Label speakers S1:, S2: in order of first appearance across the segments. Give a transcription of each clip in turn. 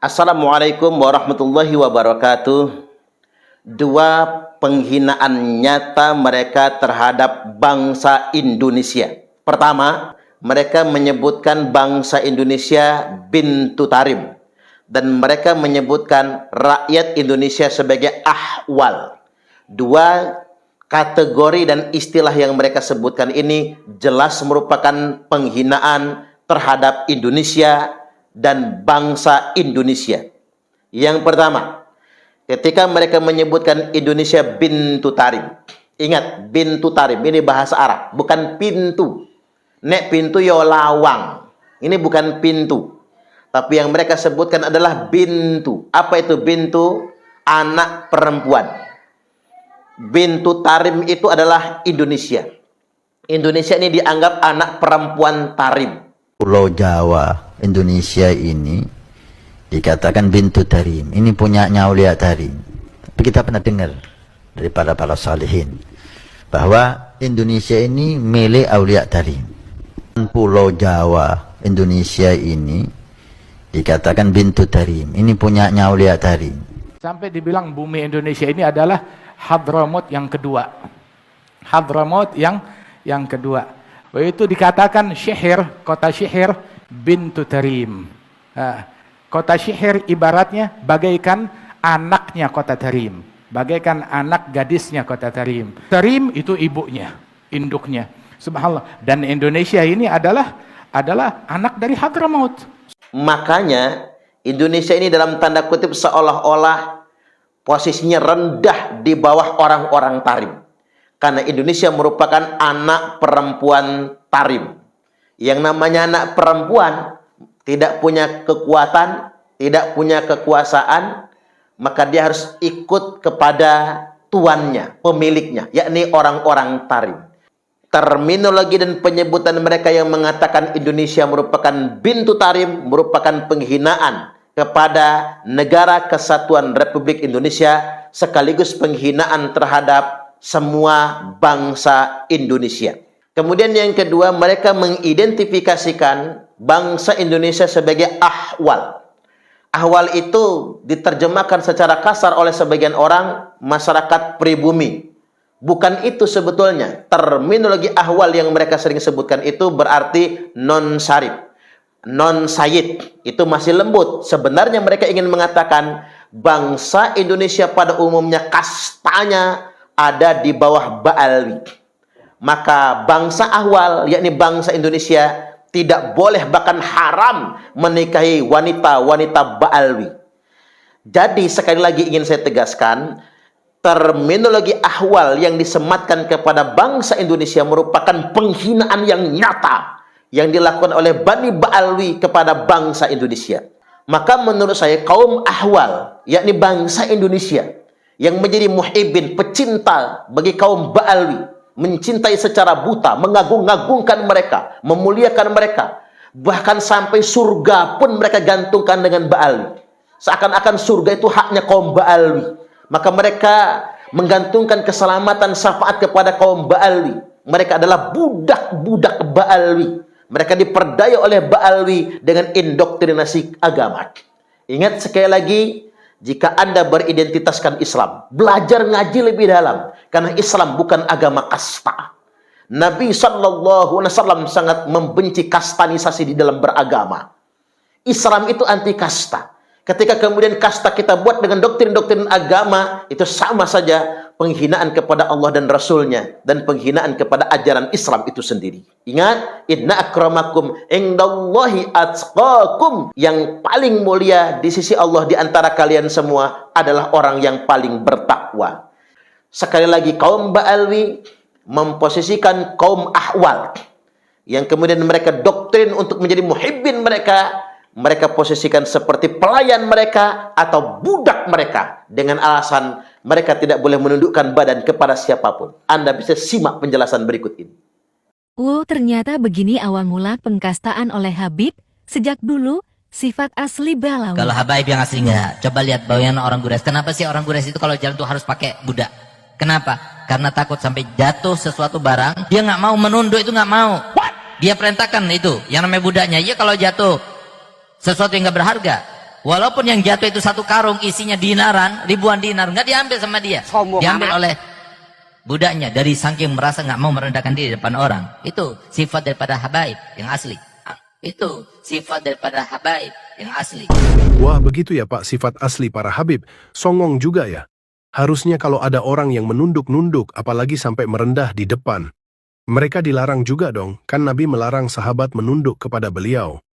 S1: Assalamualaikum warahmatullahi wabarakatuh. Dua penghinaan nyata mereka terhadap bangsa Indonesia. Pertama, mereka menyebutkan bangsa Indonesia bintu tarim. Dan mereka menyebutkan rakyat Indonesia sebagai ahwal. Dua kategori dan istilah yang mereka sebutkan ini jelas merupakan penghinaan terhadap Indonesia dan bangsa Indonesia. Yang pertama, ketika mereka menyebutkan Indonesia bintu tarim. Ingat, bintu tarim ini bahasa Arab, bukan pintu. Nek pintu yo lawang. Ini bukan pintu. Tapi yang mereka sebutkan adalah bintu. Apa itu bintu? Anak perempuan. Bintu tarim itu adalah Indonesia. Indonesia ini dianggap anak perempuan tarim.
S2: Pulau Jawa, Indonesia ini dikatakan bintu tarim. Ini punyanya Aulia Tarim. Tapi kita pernah dengar dari para salihin bahwa Indonesia ini milik Aulia Tarim. Pulau Jawa, Indonesia ini dikatakan bintu tarim. Ini punyanya Aulia Tarim.
S3: Sampai dibilang bumi Indonesia ini adalah Hadramaut yang kedua. Hadramaut yang kedua. Itu dikatakan Syihir, kota Syihir bintu tarim. Kota Syihir ibaratnya bagaikan anaknya kota Tarim. Bagaikan anak gadisnya kota Tarim. Tarim itu ibunya, induknya. Subhanallah. Dan Indonesia ini adalah anak dari Hadramaut.
S1: Makanya Indonesia ini dalam tanda kutip seolah-olah posisinya rendah di bawah orang-orang tarim. Karena Indonesia merupakan anak perempuan tarim. Yang namanya anak perempuan tidak punya kekuatan, tidak punya kekuasaan, maka dia harus ikut kepada tuannya, pemiliknya, yakni orang-orang tarim. Terminologi dan penyebutan mereka yang mengatakan Indonesia merupakan bintu tarim, merupakan penghinaan kepada Negara Kesatuan Republik Indonesia, sekaligus penghinaan terhadap semua bangsa Indonesia. Kemudian yang kedua, mereka mengidentifikasikan bangsa Indonesia sebagai ahwal. Ahwal itu diterjemahkan secara kasar oleh sebagian orang masyarakat pribumi. Bukan itu sebetulnya. Terminologi ahwal yang mereka sering sebutkan itu berarti non-syarif, non-sayyid. Itu masih lembut. Sebenarnya mereka ingin mengatakan bangsa Indonesia pada umumnya kastanya ada di bawah Ba'alwi. Maka bangsa ahwal, yakni bangsa Indonesia, tidak boleh bahkan haram menikahi wanita-wanita Ba'alwi. Jadi sekali lagi ingin saya tegaskan, terminologi ahwal yang disematkan kepada bangsa Indonesia merupakan penghinaan yang nyata yang dilakukan oleh Bani Ba'alwi kepada bangsa Indonesia. Maka menurut saya kaum ahwal, yakni bangsa Indonesia, yang menjadi muhibbin, pecinta bagi kaum Ba'alwi, mencintai secara buta, mengagung-agungkan mereka, memuliakan mereka, bahkan sampai surga pun mereka gantungkan dengan Ba'alwi. Seakan-akan surga itu haknya kaum Ba'alwi. Maka mereka menggantungkan keselamatan syafaat kepada kaum Ba'alwi. Mereka adalah budak-budak Ba'alwi. Mereka diperdaya oleh Ba'alwi dengan indoktrinasi agama. Ingat sekali lagi, jika Anda beridentitaskan Islam, belajar ngaji lebih dalam. Karena Islam bukan agama kasta. Nabi SAW sangat membenci kastanisasi di dalam beragama. Islam itu anti kasta. Ketika kemudian kasta kita buat dengan doktrin-doktrin agama, itu sama saja penghinaan kepada Allah dan Rasulnya, dan penghinaan kepada ajaran Islam itu sendiri. Ingat, inna akramakum indallahi atqakum. Yang paling mulia di sisi Allah di antara kalian semua adalah orang yang paling bertakwa. Sekali lagi, kaum Ba'alwi memposisikan kaum ahwal, yang kemudian mereka doktrin untuk menjadi muhibbin mereka posisikan seperti pelayan mereka atau budak mereka, dengan alasan mereka tidak boleh menundukkan badan kepada siapapun. Anda bisa simak penjelasan berikut ini.
S4: Ternyata begini awal mula pengkastaan oleh Habib. Sejak dulu, sifat asli Balawi.
S5: Kalau Habib yang asli enggak. Coba lihat bawahan orang Gures. Kenapa sih orang Gures itu kalau jalan tuh harus pakai budak? Kenapa? Karena takut sampai jatuh sesuatu barang. Dia nggak mau menunduk, itu nggak mau. Dia perintahkan itu, yang namanya budaknya. Iya, kalau jatuh sesuatu yang nggak berharga, Walaupun yang jatuh itu satu karung isinya dinaran, ribuan dinar, nggak diambil sama dia. Diambil oleh budaknya dari saking merasa nggak mau merendahkan diri di depan orang. Itu sifat daripada habaib yang asli. Itu sifat daripada habaib yang asli.
S6: Wah, begitu ya Pak, sifat asli para habib. Songong juga ya. Harusnya kalau ada orang yang menunduk-nunduk, apalagi sampai merendah di depan, mereka dilarang juga dong, kan Nabi melarang sahabat menunduk kepada beliau.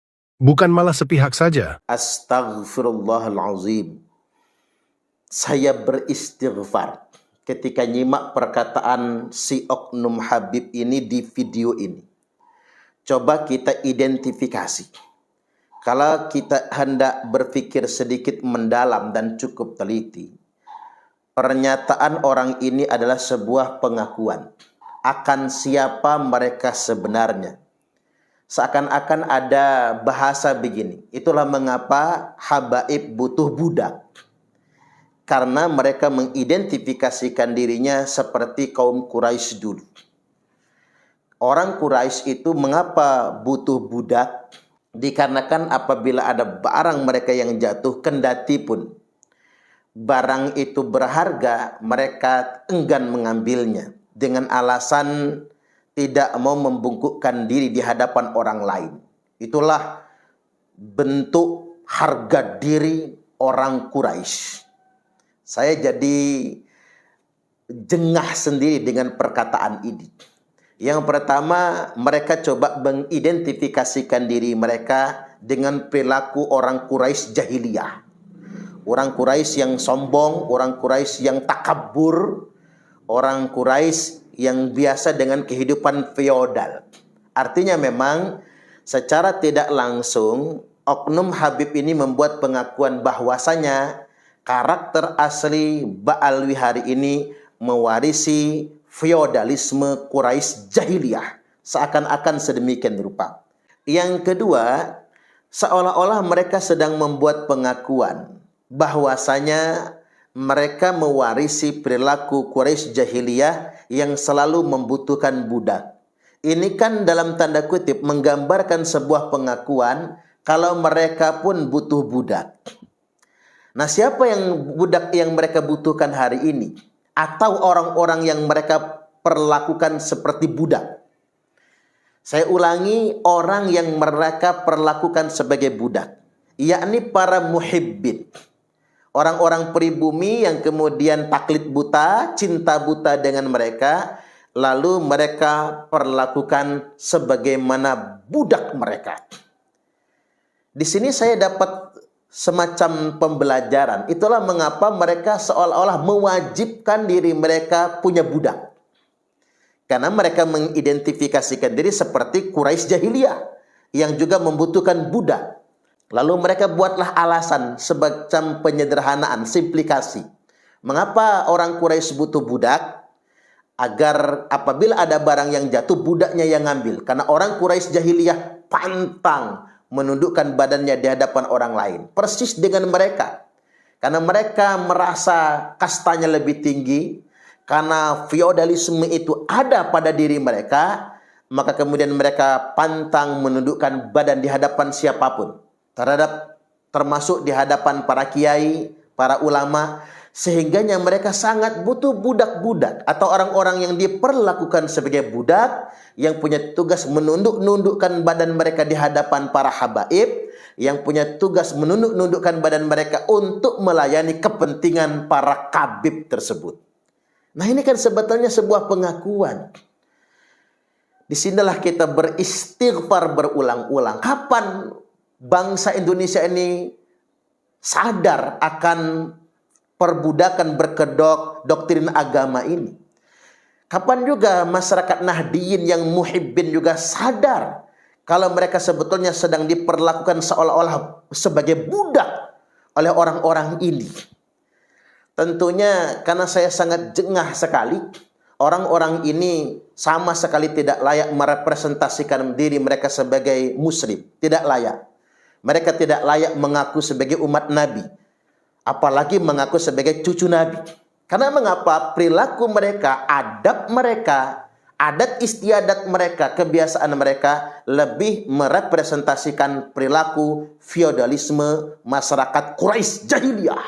S6: Bukan malah sepihak saja.
S1: Astaghfirullahalazim. Saya beristighfar ketika nyimak perkataan si oknum Habib ini di video ini. Coba kita identifikasi. Kalau kita hendak berpikir sedikit mendalam dan cukup teliti, pernyataan orang ini adalah sebuah pengakuan akan siapa mereka sebenarnya. Seakan-akan ada bahasa begini. Itulah mengapa habaib butuh budak. Karena mereka mengidentifikasikan dirinya seperti kaum Quraisy dulu. Orang Quraisy itu mengapa butuh budak? Dikarenakan apabila ada barang mereka yang jatuh, kendati pun barang itu berharga, mereka enggan mengambilnya dengan alasan tidak mau membungkukkan diri di hadapan orang lain. Itulah bentuk harga diri orang Quraisy. Saya jadi jengah sendiri dengan perkataan ini. Yang pertama, mereka coba mengidentifikasikan diri mereka dengan perilaku orang Quraisy jahiliyah. Orang Quraisy yang sombong, orang Quraisy yang takabur, orang Quraisy yang biasa dengan kehidupan feodal. Artinya memang secara tidak langsung oknum Habib ini membuat pengakuan bahwasanya karakter asli Ba'alwi hari ini mewarisi feodalisme Quraisy jahiliyah, seakan-akan sedemikian rupa. Yang kedua, seolah-olah mereka sedang membuat pengakuan bahwasanya mereka mewarisi perilaku Quraisy jahiliyah yang selalu membutuhkan budak. Ini kan dalam tanda kutip menggambarkan sebuah pengakuan kalau mereka pun butuh budak. Nah, siapa yang budak yang mereka butuhkan hari ini? Atau orang-orang yang mereka perlakukan seperti budak? Saya ulangi, orang yang mereka perlakukan sebagai budak, yakni para muhibbin. Orang-orang pribumi yang kemudian taklid buta, cinta buta dengan mereka, lalu mereka perlakukan sebagaimana budak mereka. Di sini saya dapat semacam pembelajaran. Itulah mengapa mereka seolah-olah mewajibkan diri mereka punya budak. Karena mereka mengidentifikasikan diri seperti Quraisy jahiliyah yang juga membutuhkan budak. Lalu mereka buatlah alasan semacam penyederhanaan, simplikasi. Mengapa orang Quraisy butuh budak? Agar apabila ada barang yang jatuh, budaknya yang ngambil. Karena orang Quraisy jahiliyah pantang menundukkan badannya di hadapan orang lain. Persis dengan mereka. Karena mereka merasa kastanya lebih tinggi. Karena feodalisme itu ada pada diri mereka. Maka kemudian mereka pantang menundukkan badan di hadapan siapapun. Termasuk di hadapan para kiai, para ulama, sehingganya mereka sangat butuh budak-budak atau orang-orang yang diperlakukan sebagai budak yang punya tugas menunduk-nundukkan badan mereka di hadapan para habaib, yang punya tugas menunduk-nundukkan badan mereka untuk melayani kepentingan para kabib tersebut. Nah, ini kan sebetulnya sebuah pengakuan. Disinilah kita beristighfar berulang-ulang. Kapan bangsa Indonesia ini sadar akan perbudakan berkedok doktrin agama ini? Kapan juga masyarakat Nahdiyin yang muhibbin juga sadar kalau mereka sebetulnya sedang diperlakukan seolah-olah sebagai budak oleh orang-orang ini? Tentunya karena saya sangat jengah sekali, orang-orang ini sama sekali tidak layak merepresentasikan diri mereka sebagai muslim, tidak layak. Mereka tidak layak mengaku sebagai umat Nabi, apalagi mengaku sebagai cucu Nabi. Karena mengapa? Perilaku mereka, adab mereka adat istiadat mereka, kebiasaan mereka lebih merepresentasikan perilaku feodalisme masyarakat Quraisy jahiliyah.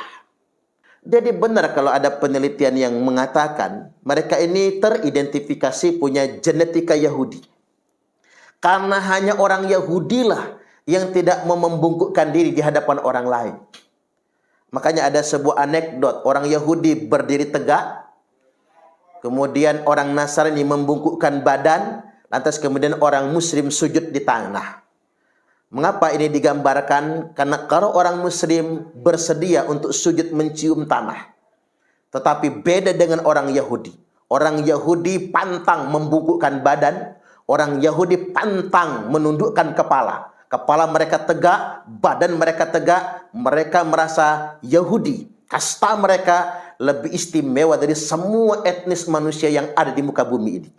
S1: Jadi benar kalau ada penelitian yang mengatakan mereka ini teridentifikasi punya genetika Yahudi. Karena hanya orang Yahudilah yang tidak mau membungkukkan diri di hadapan orang lain. Makanya ada sebuah anekdot, orang Yahudi berdiri tegak, kemudian orang Nasrani membungkukkan badan, lantas kemudian orang Muslim sujud di tanah. Mengapa ini digambarkan? Karena kalau orang Muslim bersedia untuk sujud mencium tanah, tetapi beda dengan orang Yahudi. Orang Yahudi pantang membungkukkan badan, orang Yahudi pantang menundukkan kepala. Kepala mereka tegak, badan mereka tegak, mereka merasa Yahudi. Kasta mereka lebih istimewa dari semua etnis manusia yang ada di muka bumi ini.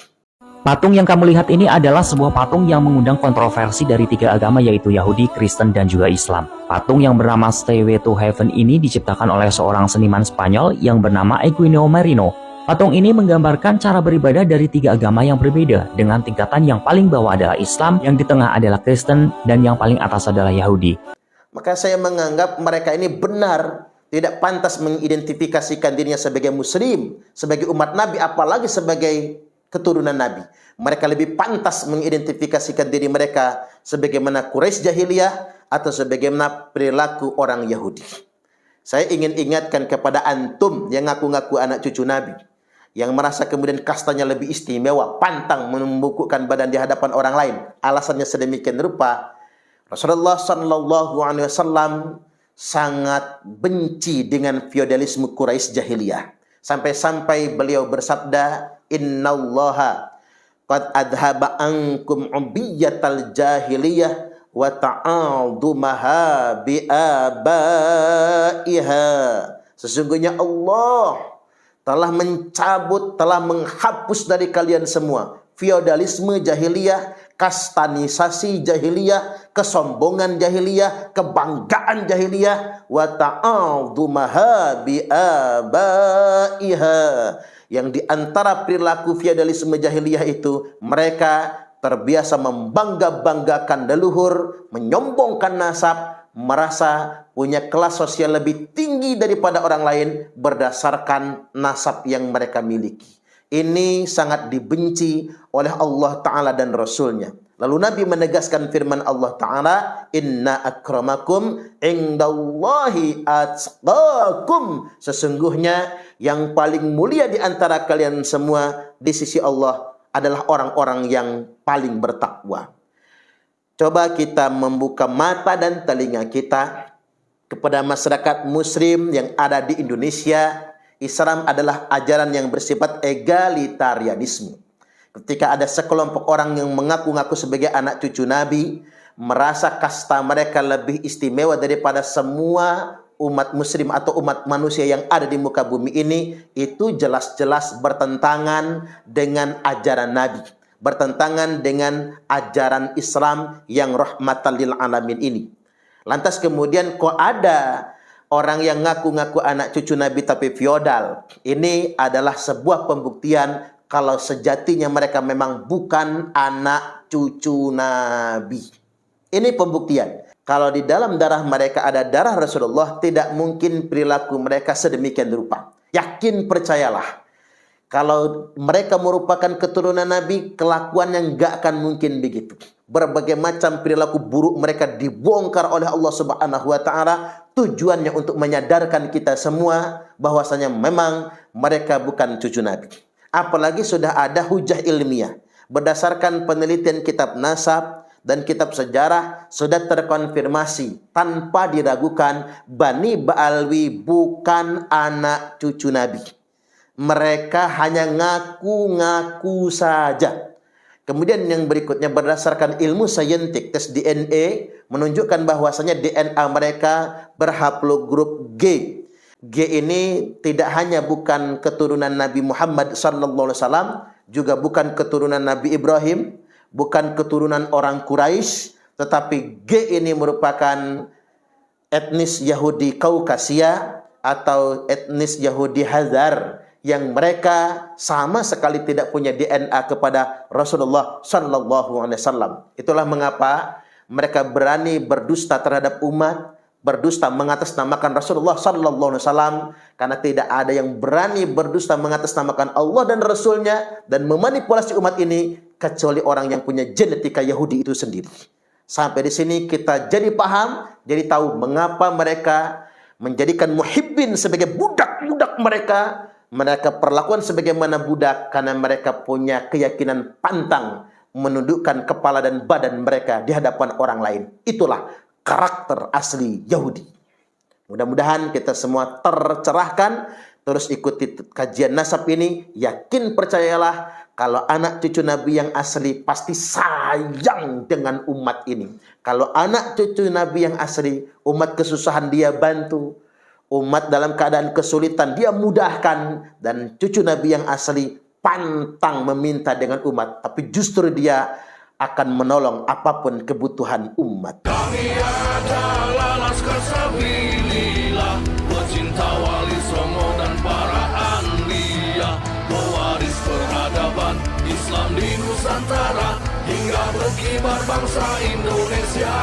S7: Patung yang kamu lihat ini adalah sebuah patung yang mengundang kontroversi dari 3 agama, yaitu Yahudi, Kristen, dan juga Islam. Patung yang bernama Stairway to Heaven ini diciptakan oleh seorang seniman Spanyol yang bernama Eugenio Merino. Patung ini menggambarkan cara beribadah dari 3 agama yang berbeda, dengan tingkatan yang paling bawah adalah Islam, yang di tengah adalah Kristen, dan yang paling atas adalah Yahudi.
S1: Maka saya menganggap mereka ini benar tidak pantas mengidentifikasikan dirinya sebagai Muslim, sebagai umat Nabi, apalagi sebagai keturunan Nabi. Mereka lebih pantas mengidentifikasikan diri mereka sebagaimana Quraisy jahiliyah atau sebagaimana perilaku orang Yahudi. Saya ingin ingatkan kepada antum yang ngaku-ngaku anak cucu Nabi, yang merasa kemudian kastanya lebih istimewa, pantang membungkukkan badan di hadapan orang lain. Alasannya sedemikian rupa, Rasulullah Sallallahu Alaihi Wasallam sangat benci dengan feodalisme Quraisy jahiliyah. Sampai-sampai beliau bersabda, Innallaha qad adhaba ankum ubiyatal jahiliyah wa ta'adumaha bi'abaiha. Sesungguhnya Allah telah mencabut, telah menghapus dari kalian semua feodalisme jahiliyah, kastanisasi jahiliyah, kesombongan jahiliyah, kebanggaan jahiliyah, wa ta'adumaha bi'abaiha. Yang diantara perilaku feodalisme jahiliyah itu, mereka terbiasa membangga-banggakan leluhur, menyombongkan nasab, merasa punya kelas sosial lebih tinggi daripada orang lain berdasarkan nasab yang mereka miliki. Ini sangat dibenci oleh Allah Ta'ala dan Rasulnya. Lalu Nabi menegaskan firman Allah Ta'ala, Inna akramakum indallahi atqakum. Sesungguhnya yang paling mulia di antara kalian semua di sisi Allah adalah orang-orang yang paling bertakwa. Coba kita membuka mata dan telinga kita kepada masyarakat muslim yang ada di Indonesia. Islam adalah ajaran yang bersifat egalitarianisme. Ketika ada sekelompok orang yang mengaku-ngaku sebagai anak cucu Nabi, merasa kasta mereka lebih istimewa daripada semua umat muslim atau umat manusia yang ada di muka bumi ini, itu jelas-jelas bertentangan dengan ajaran Nabi, bertentangan dengan ajaran Islam yang rahmatan lil alamin ini. Lantas kemudian kok ada orang yang ngaku-ngaku anak cucu Nabi tapi feodal? Ini adalah sebuah pembuktian kalau sejatinya mereka memang bukan anak cucu Nabi. Ini pembuktian. Kalau di dalam darah mereka ada darah Rasulullah, tidak mungkin perilaku mereka sedemikian rupa. Yakin, percayalah. Kalau mereka merupakan keturunan Nabi, kelakuannya nggak akan mungkin begitu. Berbagai macam perilaku buruk mereka dibongkar oleh Allah Subhanahu wa Ta'ala, tujuannya untuk menyadarkan kita semua bahwasanya memang mereka bukan cucu Nabi. Apalagi sudah ada hujah ilmiah. Berdasarkan penelitian kitab nasab dan kitab sejarah, sudah terkonfirmasi tanpa diragukan Bani Ba'alwi bukan anak cucu Nabi. Mereka hanya ngaku-ngaku saja. Kemudian yang berikutnya, berdasarkan ilmu saintik, tes DNA menunjukkan bahwasanya DNA mereka berhaplogrup G. G ini tidak hanya bukan keturunan Nabi Muhammad SAW, juga bukan keturunan Nabi Ibrahim, bukan keturunan orang Quraisy, tetapi G ini merupakan etnis Yahudi Kaukasia atau etnis Yahudi Hazar yang mereka sama sekali tidak punya DNA kepada Rasulullah sallallahu alaihi wasallam. Itulah mengapa mereka berani berdusta terhadap umat, berdusta mengatasnamakan Rasulullah sallallahu alaihi wasallam, karena tidak ada yang berani berdusta mengatasnamakan Allah dan Rasulnya dan memanipulasi umat ini kecuali orang yang punya genetika Yahudi itu sendiri. Sampai di sini kita jadi paham, jadi tahu mengapa mereka menjadikan muhibbin sebagai budak-budak mereka. Mereka perlakuan sebagaimana budak karena mereka punya keyakinan pantang menundukkan kepala dan badan mereka di hadapan orang lain. Itulah karakter asli Yahudi. Mudah-mudahan kita semua tercerahkan. Terus ikuti kajian nasab ini. Yakin percayalah kalau anak cucu Nabi yang asli pasti sayang dengan umat ini. Kalau anak cucu Nabi yang asli, umat kesusahan dia bantu, umat dalam keadaan kesulitan dia mudahkan. Dan cucu Nabi yang asli pantang meminta dengan umat, tapi justru dia akan menolong apapun kebutuhan umat.
S8: Kami adalah Laskar Sabilillah, pecinta Wali Songo dan para anbiya, pewaris peradaban Islam di Nusantara hingga berkibar bangsa Indonesia.